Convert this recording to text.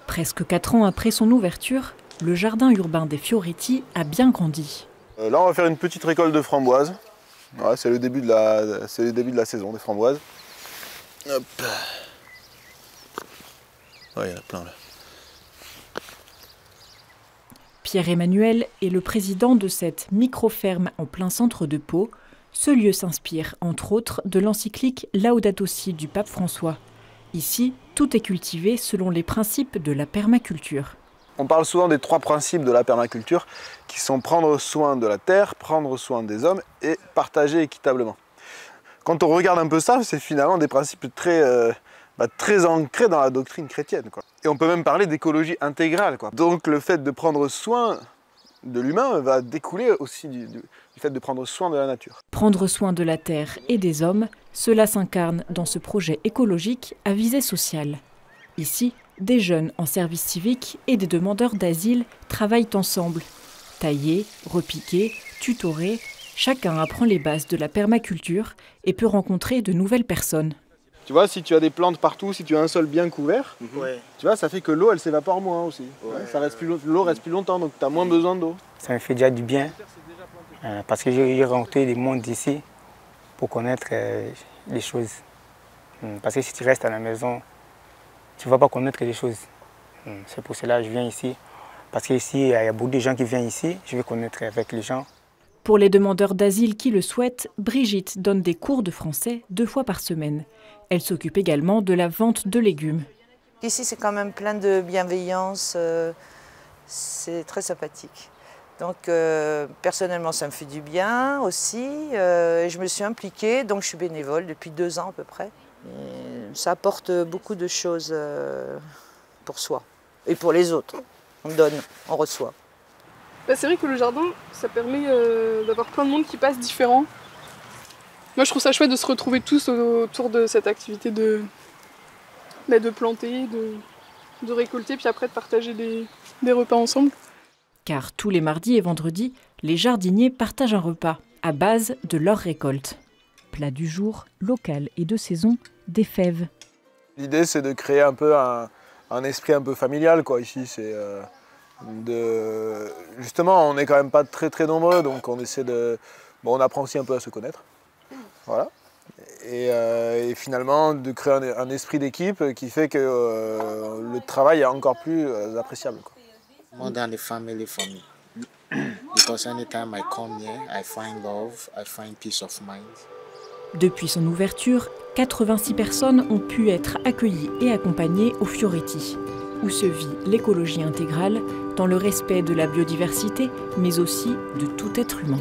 Presque 4 ans après son ouverture, le jardin urbain des Fioretti a bien grandi. Là, on va faire une petite récolte de framboises. Ouais, c'est le début de la saison des framboises. Hop. Ouais, il y en a plein là. Pierre-Emmanuel est le président de cette micro-ferme en plein centre de Pau. Ce lieu s'inspire, entre autres, de l'encyclique Laudato Si du pape François. Ici, tout est cultivé selon les principes de la permaculture. On parle souvent des 3 principes de la permaculture qui sont prendre soin de la terre, prendre soin des hommes et partager équitablement. Quand on regarde un peu ça, c'est finalement des principes très ancrés dans la doctrine chrétienne, quoi. Et on peut même parler d'écologie intégrale, quoi. Donc le fait de prendre soin de l'humain va découler aussi du fait de prendre soin de la nature. Prendre soin de la terre et des hommes, cela s'incarne dans ce projet écologique à visée sociale. Ici, des jeunes en service civique et des demandeurs d'asile travaillent ensemble. Tailler, repiquer, tutorer, chacun apprend les bases de la permaculture et peut rencontrer de nouvelles personnes. Tu vois, si tu as des plantes partout, si tu as un sol bien couvert, tu vois, ça fait que l'eau, elle s'évapore moins aussi. L'eau reste plus longtemps, donc tu as moins besoin d'eau. Ça me fait déjà du bien, parce que j'ai rencontré des mondes ici pour connaître les choses. Parce que si tu restes à la maison, tu ne vas pas connaître les choses. C'est pour cela que je viens ici. Parce qu'ici, il y a beaucoup de gens qui viennent ici, je vais connaître avec les gens. Pour les demandeurs d'asile qui le souhaitent, Brigitte donne des cours de français 2 fois par semaine. Elle s'occupe également de la vente de légumes. Ici, c'est quand même plein de bienveillance, c'est très sympathique. Donc, personnellement, ça me fait du bien aussi. Je me suis impliquée, donc je suis bénévole depuis 2 ans à peu près. Et ça apporte beaucoup de choses pour soi et pour les autres. On donne, on reçoit. C'est vrai que le jardin, ça permet d'avoir plein de monde qui passe différents. Moi, je trouve ça chouette de se retrouver tous autour de cette activité de planter, de récolter, puis après de partager des repas ensemble. Car tous les mardis et vendredis, les jardiniers partagent un repas à base de leur récolte. Plat du jour, local et de saison, des fèves. L'idée, c'est de créer un peu un esprit un peu familial, quoi. Ici, c'est justement, on n'est quand même pas très nombreux, donc on essaie de... Bon, on apprend aussi un peu à se connaître. Voilà. Et finalement, de créer un esprit d'équipe qui fait que le travail est encore plus appréciable, quoi. More than the family for me. Because anytime I come here, I find love, I find peace of mind. Depuis son ouverture, 86 personnes ont pu être accueillies et accompagnées au Fioretti, où se vit l'écologie intégrale dans le respect de la biodiversité, mais aussi de tout être humain.